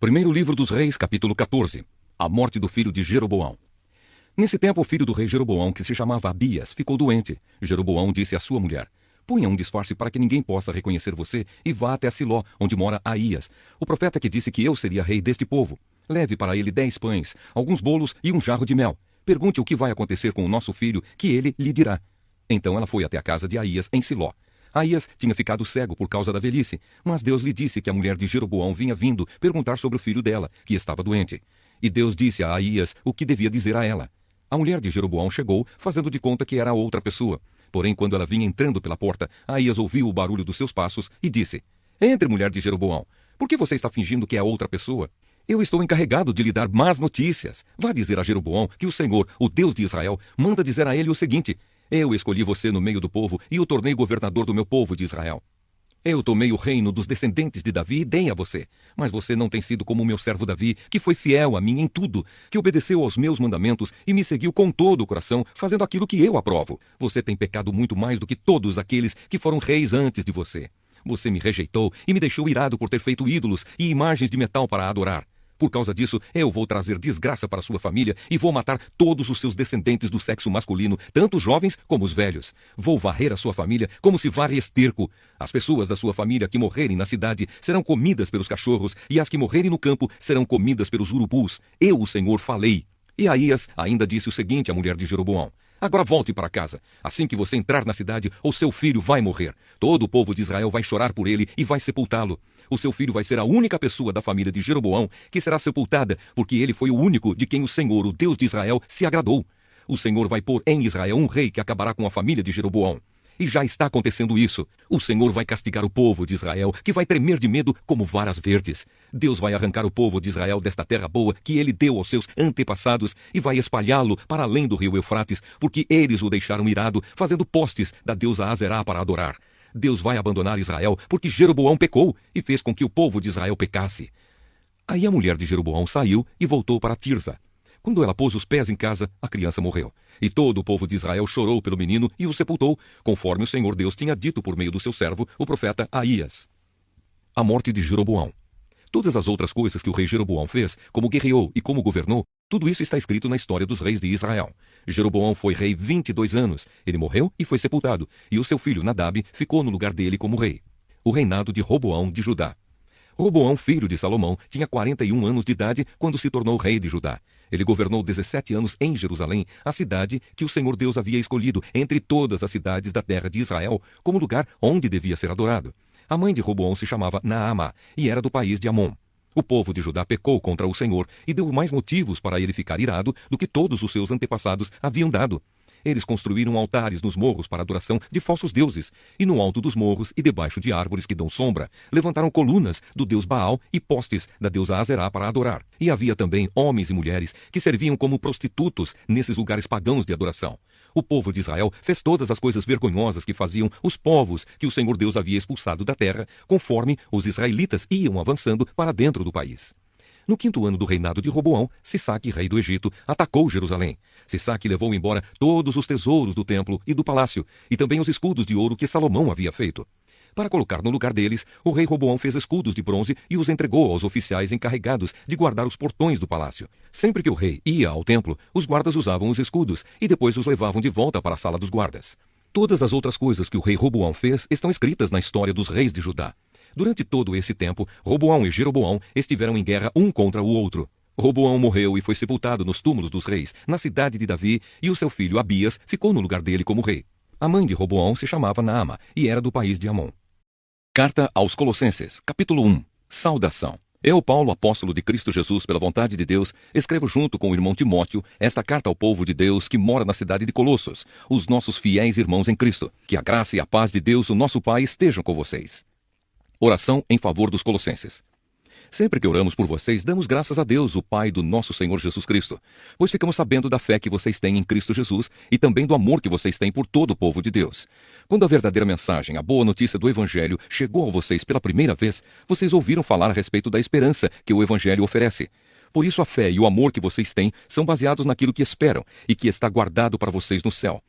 Primeiro livro dos Reis, capítulo 14. A morte do filho de Jeroboão. Nesse tempo, o filho do rei Jeroboão, que se chamava Abias, ficou doente. Jeroboão disse à sua mulher: ponha um disfarce para que ninguém possa reconhecer você e vá até Siló, onde mora Aías, o profeta que disse que eu seria rei deste povo. Leve para ele 10 pães, alguns bolos e um jarro de mel. Pergunte o que vai acontecer com o nosso filho, que ele lhe dirá. Então ela foi até a casa de Aías, em Siló. Aías tinha ficado cego por causa da velhice, mas Deus lhe disse que a mulher de Jeroboão vinha vindo perguntar sobre o filho dela, que estava doente. E Deus disse a Aías o que devia dizer a ela. A mulher de Jeroboão chegou, fazendo de conta que era outra pessoa. Porém, quando ela vinha entrando pela porta, Aías ouviu o barulho dos seus passos e disse: entre, mulher de Jeroboão. Por que você está fingindo que é outra pessoa? Eu estou encarregado de lhe dar más notícias. Vá dizer a Jeroboão que o Senhor, o Deus de Israel, manda dizer a ele o seguinte: eu escolhi você no meio do povo e o tornei governador do meu povo de Israel. Eu tomei o reino dos descendentes de Davi e dei a você. Mas você não tem sido como o meu servo Davi, que foi fiel a mim em tudo, que obedeceu aos meus mandamentos e me seguiu com todo o coração, fazendo aquilo que eu aprovo. Você tem pecado muito mais do que todos aqueles que foram reis antes de você. Você me rejeitou e me deixou irado por ter feito ídolos e imagens de metal para adorar. Por causa disso, eu vou trazer desgraça para sua família e vou matar todos os seus descendentes do sexo masculino, tanto os jovens como os velhos. Vou varrer a sua família como se varre esterco. As pessoas da sua família que morrerem na cidade serão comidas pelos cachorros, e as que morrerem no campo serão comidas pelos urubus. Eu, o Senhor, falei. E Aías ainda disse o seguinte à mulher de Jeroboão: agora volte para casa. Assim que você entrar na cidade, o seu filho vai morrer. Todo o povo de Israel vai chorar por ele e vai sepultá-lo. O seu filho vai ser a única pessoa da família de Jeroboão que será sepultada, porque ele foi o único de quem o Senhor, o Deus de Israel, se agradou. O Senhor vai pôr em Israel um rei que acabará com a família de Jeroboão. E já está acontecendo isso. O Senhor vai castigar o povo de Israel, que vai tremer de medo como varas verdes. Deus vai arrancar o povo de Israel desta terra boa que ele deu aos seus antepassados e vai espalhá-lo para além do rio Eufrates, porque eles o deixaram irado, fazendo postes da deusa Azerá para adorar. Deus vai abandonar Israel, porque Jeroboão pecou e fez com que o povo de Israel pecasse. Aí a mulher de Jeroboão saiu e voltou para Tirza. Quando ela pôs os pés em casa, a criança morreu. E todo o povo de Israel chorou pelo menino e o sepultou, conforme o Senhor Deus tinha dito por meio do seu servo, o profeta Aías. A morte de Jeroboão. Todas as outras coisas que o rei Jeroboão fez, como guerreou e como governou, tudo isso está escrito na história dos reis de Israel. Jeroboão foi rei 22 anos. Ele morreu e foi sepultado, e o seu filho Nadab ficou no lugar dele como rei. O reinado de Roboão de Judá. Roboão, filho de Salomão, tinha 41 anos de idade quando se tornou rei de Judá. Ele governou 17 anos em Jerusalém, a cidade que o Senhor Deus havia escolhido entre todas as cidades da terra de Israel como lugar onde devia ser adorado. A mãe de Roboão se chamava Naamá e era do país de Amon. O povo de Judá pecou contra o Senhor e deu mais motivos para ele ficar irado do que todos os seus antepassados haviam dado. Eles construíram altares nos morros para adoração de falsos deuses, e no alto dos morros e debaixo de árvores que dão sombra, levantaram colunas do deus Baal e postes da deusa Azerá para adorar. E havia também homens e mulheres que serviam como prostitutos nesses lugares pagãos de adoração. O povo de Israel fez todas as coisas vergonhosas que faziam os povos que o Senhor Deus havia expulsado da terra, conforme os israelitas iam avançando para dentro do país. No 5º ano do reinado de Roboão, Sisaque, rei do Egito, atacou Jerusalém. Sisaque levou embora todos os tesouros do templo e do palácio, e também os escudos de ouro que Salomão havia feito. Para colocar no lugar deles, o rei Roboão fez escudos de bronze e os entregou aos oficiais encarregados de guardar os portões do palácio. Sempre que o rei ia ao templo, os guardas usavam os escudos e depois os levavam de volta para a sala dos guardas. Todas as outras coisas que o rei Roboão fez estão escritas na história dos reis de Judá. Durante todo esse tempo, Roboão e Jeroboão estiveram em guerra um contra o outro. Roboão morreu e foi sepultado nos túmulos dos reis, na cidade de Davi, e o seu filho Abias ficou no lugar dele como rei. A mãe de Roboão se chamava Naamá e era do país de Amon. Carta aos Colossenses, capítulo 1. Saudação. Eu, Paulo, apóstolo de Cristo Jesus, pela vontade de Deus, escrevo junto com o irmão Timóteo esta carta ao povo de Deus que mora na cidade de Colossos, os nossos fiéis irmãos em Cristo. Que a graça e a paz de Deus, o nosso Pai, estejam com vocês. Oração em favor dos colossenses. Sempre que oramos por vocês, damos graças a Deus, o Pai do nosso Senhor Jesus Cristo, pois ficamos sabendo da fé que vocês têm em Cristo Jesus e também do amor que vocês têm por todo o povo de Deus. Quando a verdadeira mensagem, a boa notícia do Evangelho, chegou a vocês pela primeira vez, vocês ouviram falar a respeito da esperança que o Evangelho oferece. Por isso a fé e o amor que vocês têm são baseados naquilo que esperam e que está guardado para vocês no céu.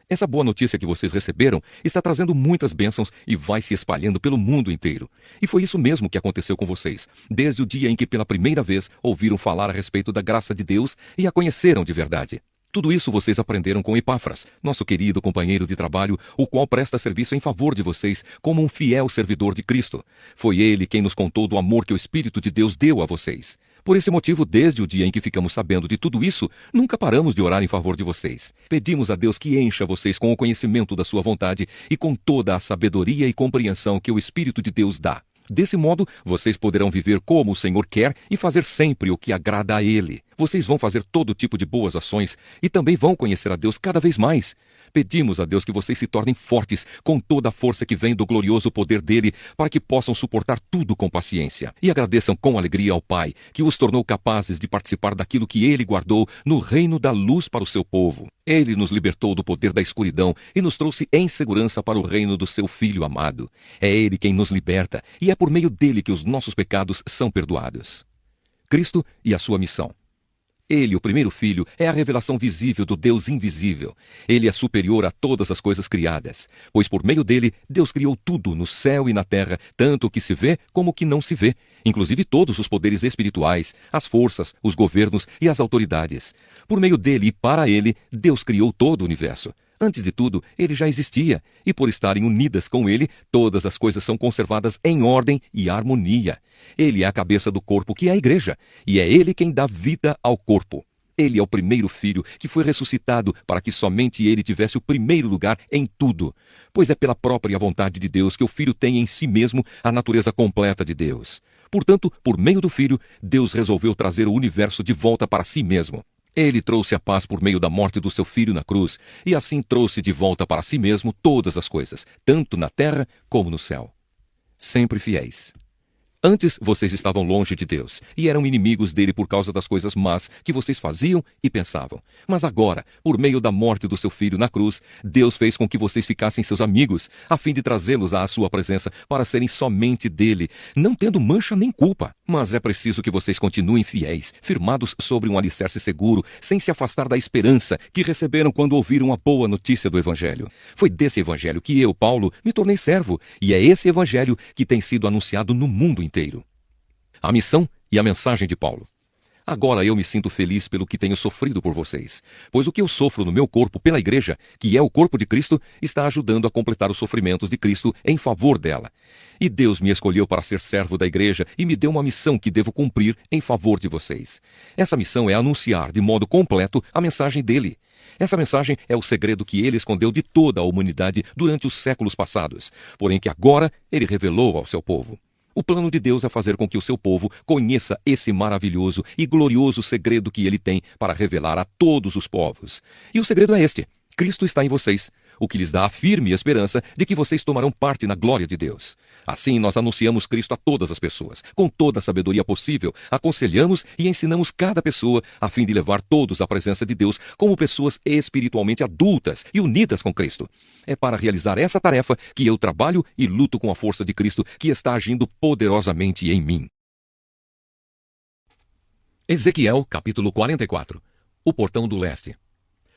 Essa boa notícia que vocês receberam está trazendo muitas bênçãos e vai se espalhando pelo mundo inteiro. E foi isso mesmo que aconteceu com vocês, desde o dia em que pela primeira vez ouviram falar a respeito da graça de Deus e a conheceram de verdade. Tudo isso vocês aprenderam com Epáfras, nosso querido companheiro de trabalho, o qual presta serviço em favor de vocês como um fiel servidor de Cristo. Foi ele quem nos contou do amor que o Espírito de Deus deu a vocês. Por esse motivo, desde o dia em que ficamos sabendo de tudo isso, nunca paramos de orar em favor de vocês. Pedimos a Deus que encha vocês com o conhecimento da sua vontade e com toda a sabedoria e compreensão que o Espírito de Deus dá. Desse modo, vocês poderão viver como o Senhor quer e fazer sempre o que agrada a Ele. Vocês vão fazer todo tipo de boas ações e também vão conhecer a Deus cada vez mais. Pedimos a Deus que vocês se tornem fortes com toda a força que vem do glorioso poder dele, para que possam suportar tudo com paciência. E agradeçam com alegria ao Pai, que os tornou capazes de participar daquilo que ele guardou no reino da luz para o seu povo. Ele nos libertou do poder da escuridão e nos trouxe em segurança para o reino do seu Filho amado. É ele quem nos liberta, e é por meio dele que os nossos pecados são perdoados. Cristo e a sua missão. Ele, o primeiro filho, é a revelação visível do Deus invisível. Ele é superior a todas as coisas criadas, pois por meio dele, Deus criou tudo no céu e na terra, tanto o que se vê como o que não se vê, inclusive todos os poderes espirituais, as forças, os governos e as autoridades. Por meio dele e para ele, Deus criou todo o universo. Antes de tudo, ele já existia, e por estarem unidas com ele, todas as coisas são conservadas em ordem e harmonia. Ele é a cabeça do corpo, que é a igreja, e é ele quem dá vida ao corpo. Ele é o primeiro filho que foi ressuscitado para que somente ele tivesse o primeiro lugar em tudo, pois é pela própria vontade de Deus que o filho tem em si mesmo a natureza completa de Deus. Portanto, por meio do filho, Deus resolveu trazer o universo de volta para si mesmo. Ele trouxe a paz por meio da morte do seu filho na cruz, e assim trouxe de volta para si mesmo todas as coisas, tanto na terra como no céu. Sempre fiéis. Antes vocês estavam longe de Deus e eram inimigos dele por causa das coisas más que vocês faziam e pensavam. Mas agora, por meio da morte do seu filho na cruz, Deus fez com que vocês ficassem seus amigos, a fim de trazê-los à sua presença para serem somente dele, não tendo mancha nem culpa. Mas é preciso que vocês continuem fiéis, firmados sobre um alicerce seguro, sem se afastar da esperança que receberam quando ouviram a boa notícia do Evangelho. Foi desse Evangelho que eu, Paulo, me tornei servo, e é esse Evangelho que tem sido anunciado no mundo inteiro. A missão e a mensagem de Paulo. Agora eu me sinto feliz pelo que tenho sofrido por vocês, pois o que eu sofro no meu corpo pela igreja, que é o corpo de Cristo, está ajudando a completar os sofrimentos de Cristo em favor dela. E Deus me escolheu para ser servo da igreja e me deu uma missão que devo cumprir em favor de vocês. Essa missão é anunciar de modo completo a mensagem dele. Essa mensagem é o segredo que ele escondeu de toda a humanidade durante os séculos passados, porém que agora ele revelou ao seu povo. O plano de Deus é fazer com que o seu povo conheça esse maravilhoso e glorioso segredo que ele tem para revelar a todos os povos. E o segredo é este: Cristo está em vocês, o que lhes dá a firme esperança de que vocês tomarão parte na glória de Deus. Assim, nós anunciamos Cristo a todas as pessoas, com toda a sabedoria possível, aconselhamos e ensinamos cada pessoa, a fim de levar todos à presença de Deus como pessoas espiritualmente adultas e unidas com Cristo. É para realizar essa tarefa que eu trabalho e luto com a força de Cristo que está agindo poderosamente em mim. Ezequiel, capítulo 44. O portão do leste.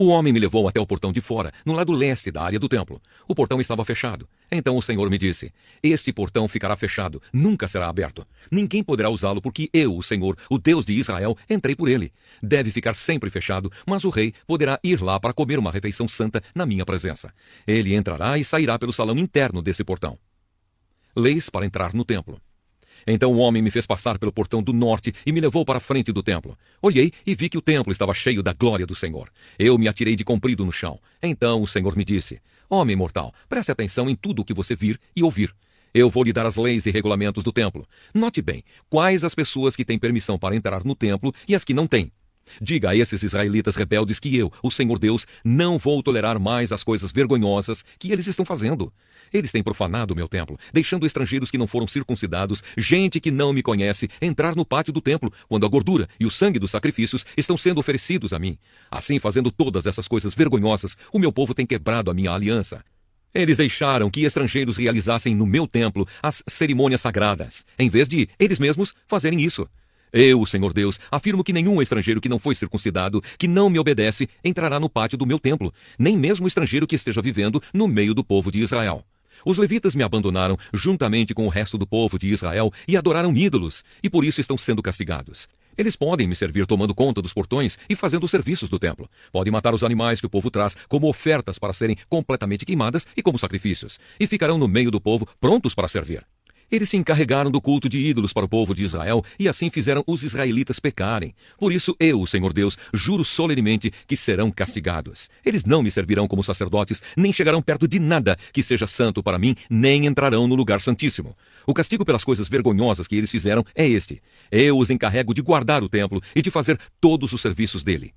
O homem me levou até o portão de fora, no lado leste da área do templo. O portão estava fechado. Então o Senhor me disse: este portão ficará fechado, nunca será aberto. Ninguém poderá usá-lo, porque eu, o Senhor, o Deus de Israel, entrei por ele. Deve ficar sempre fechado, mas o rei poderá ir lá para comer uma refeição santa na minha presença. Ele entrará e sairá pelo salão interno desse portão. Leis para entrar no templo. Então o homem me fez passar pelo portão do norte e me levou para a frente do templo. Olhei e vi que o templo estava cheio da glória do Senhor. Eu me atirei de comprido no chão. Então o Senhor me disse: homem mortal, preste atenção em tudo o que você vir e ouvir. Eu vou lhe dar as leis e regulamentos do templo. Note bem, quais as pessoas que têm permissão para entrar no templo e as que não têm. Diga a esses israelitas rebeldes que eu, o Senhor Deus, não vou tolerar mais as coisas vergonhosas que eles estão fazendo. Eles têm profanado o meu templo, deixando estrangeiros que não foram circuncidados, gente que não me conhece, entrar no pátio do templo, quando a gordura e o sangue dos sacrifícios estão sendo oferecidos a mim. Assim, fazendo todas essas coisas vergonhosas, o meu povo tem quebrado a minha aliança. Eles deixaram que estrangeiros realizassem no meu templo as cerimônias sagradas, em vez de eles mesmos fazerem isso. Eu, o Senhor Deus, afirmo que nenhum estrangeiro que não foi circuncidado, que não me obedece, entrará no pátio do meu templo, nem mesmo estrangeiro que esteja vivendo no meio do povo de Israel. Os levitas me abandonaram juntamente com o resto do povo de Israel e adoraram ídolos, e por isso estão sendo castigados. Eles podem me servir tomando conta dos portões e fazendo os serviços do templo. Podem matar os animais que o povo traz como ofertas para serem completamente queimadas e como sacrifícios, e ficarão no meio do povo prontos para servir. Eles se encarregaram do culto de ídolos para o povo de Israel e assim fizeram os israelitas pecarem. Por isso eu, o Senhor Deus, juro solenemente que serão castigados. Eles não me servirão como sacerdotes, nem chegarão perto de nada que seja santo para mim, nem entrarão no lugar santíssimo. O castigo pelas coisas vergonhosas que eles fizeram é este. Eu os encarrego de guardar o templo e de fazer todos os serviços dele.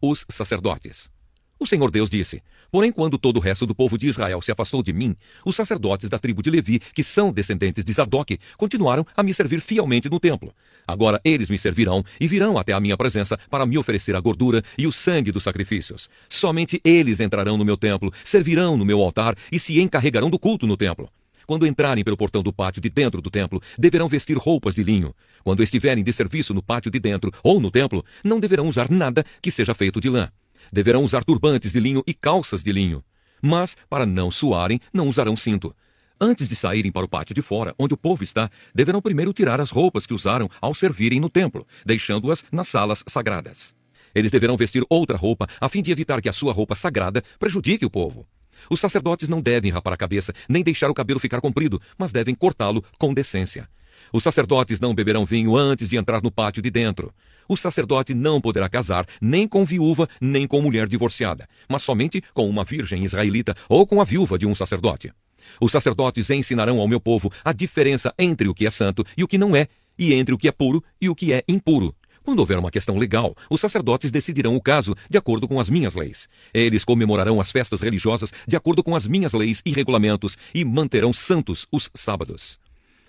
Os sacerdotes. O Senhor Deus disse: porém, quando todo o resto do povo de Israel se afastou de mim, os sacerdotes da tribo de Levi, que são descendentes de Zadoque, continuaram a me servir fielmente no templo. Agora eles me servirão e virão até a minha presença para me oferecer a gordura e o sangue dos sacrifícios. Somente eles entrarão no meu templo, servirão no meu altar e se encarregarão do culto no templo. Quando entrarem pelo portão do pátio de dentro do templo, deverão vestir roupas de linho. Quando estiverem de serviço no pátio de dentro ou no templo, não deverão usar nada que seja feito de lã. Deverão usar turbantes de linho e calças de linho. Mas, para não suarem, não usarão cinto. Antes de saírem para o pátio de fora, onde o povo está, deverão primeiro tirar as roupas que usaram ao servirem no templo, deixando-as nas salas sagradas. Eles deverão vestir outra roupa, a fim de evitar que a sua roupa sagrada prejudique o povo. Os sacerdotes não devem rapar a cabeça, nem deixar o cabelo ficar comprido, mas devem cortá-lo com decência. Os sacerdotes não beberão vinho antes de entrar no pátio de dentro. O sacerdote não poderá casar nem com viúva, nem com mulher divorciada, mas somente com uma virgem israelita ou com a viúva de um sacerdote. Os sacerdotes ensinarão ao meu povo a diferença entre o que é santo e o que não é, e entre o que é puro e o que é impuro. Quando houver uma questão legal, os sacerdotes decidirão o caso de acordo com as minhas leis. Eles comemorarão as festas religiosas de acordo com as minhas leis e regulamentos e manterão santos os sábados.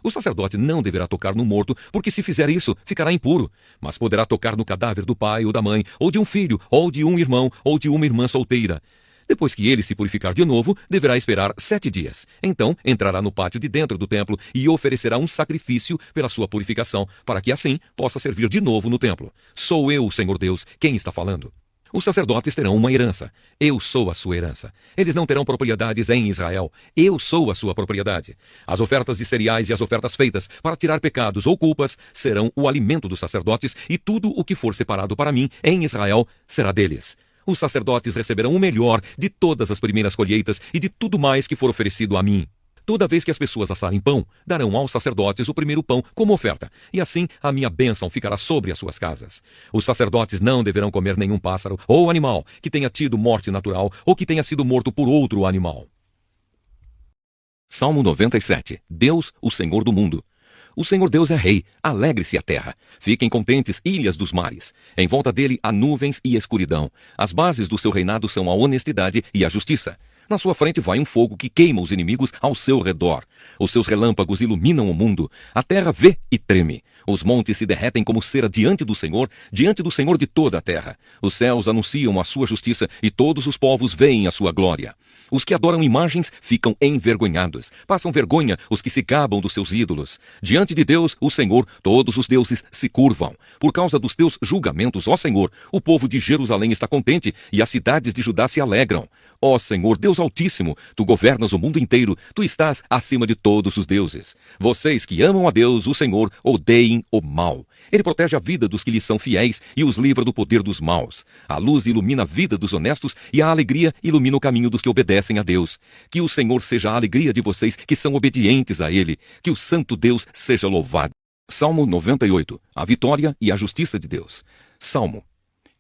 O sacerdote não deverá tocar no morto, porque se fizer isso, ficará impuro, mas poderá tocar no cadáver do pai ou da mãe, ou de um filho, ou de um irmão, ou de uma irmã solteira. Depois que ele se purificar de novo, deverá esperar 7 dias. Então entrará no pátio de dentro do templo e oferecerá um sacrifício pela sua purificação, para que assim possa servir de novo no templo. Sou eu, Senhor Deus, quem está falando. Os sacerdotes terão uma herança. Eu sou a sua herança. Eles não terão propriedades em Israel. Eu sou a sua propriedade. As ofertas de cereais e as ofertas feitas para tirar pecados ou culpas serão o alimento dos sacerdotes, e tudo o que for separado para mim em Israel será deles. Os sacerdotes receberão o melhor de todas as primeiras colheitas e de tudo mais que for oferecido a mim. Toda vez que as pessoas assarem pão, darão aos sacerdotes o primeiro pão como oferta, e assim a minha bênção ficará sobre as suas casas. Os sacerdotes não deverão comer nenhum pássaro ou animal que tenha tido morte natural ou que tenha sido morto por outro animal. Salmo 97. Deus, o Senhor do mundo. O Senhor Deus é rei, alegre-se a terra. Fiquem contentes, ilhas dos mares. Em volta dele há nuvens e escuridão. As bases do seu reinado são a honestidade e a justiça. Na sua frente vai um fogo que queima os inimigos ao seu redor. Os seus relâmpagos iluminam o mundo. A terra vê e treme. Os montes se derretem como cera diante do Senhor de toda a terra. Os céus anunciam a sua justiça e todos os povos veem a sua glória. Os que adoram imagens ficam envergonhados. Passam vergonha os que se gabam dos seus ídolos. Diante de Deus, o Senhor, todos os deuses se curvam. Por causa dos teus julgamentos, ó Senhor, o povo de Jerusalém está contente e as cidades de Judá se alegram. Ó Senhor, Deus Altíssimo, tu governas o mundo inteiro, tu estás acima de todos os deuses. Vocês que amam a Deus, o Senhor, odeiem o mal. Ele protege a vida dos que lhe são fiéis e os livra do poder dos maus. A luz ilumina a vida dos honestos e a alegria ilumina o caminho dos que obedecem a Deus. Que o Senhor seja a alegria de vocês que são obedientes a Ele. Que o Santo Deus seja louvado. Salmo 98. A vitória e a justiça de Deus. Salmo.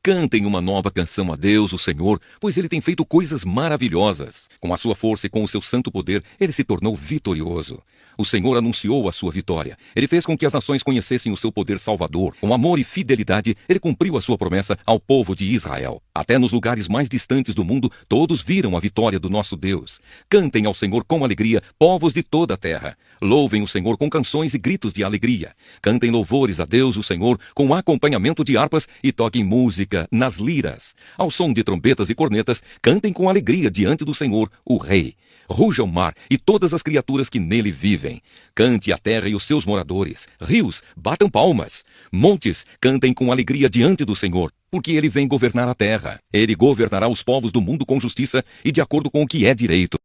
Cantem uma nova canção a Deus, o Senhor, pois Ele tem feito coisas maravilhosas. Com a sua força e com o seu santo poder, Ele se tornou vitorioso. O Senhor anunciou a sua vitória. Ele fez com que as nações conhecessem o seu poder salvador. Com amor e fidelidade, Ele cumpriu a sua promessa ao povo de Israel. Até nos lugares mais distantes do mundo, todos viram a vitória do nosso Deus. Cantem ao Senhor com alegria, povos de toda a terra. Louvem o Senhor com canções e gritos de alegria. Cantem louvores a Deus, o Senhor, com acompanhamento de harpas e toquem música nas liras. Ao som de trombetas e cornetas, cantem com alegria diante do Senhor, o Rei. Ruja o mar e todas as criaturas que nele vivem. Cante a terra e os seus moradores. Rios, batam palmas. Montes, cantem com alegria diante do Senhor, porque ele vem governar a terra. Ele governará os povos do mundo com justiça e de acordo com o que é direito.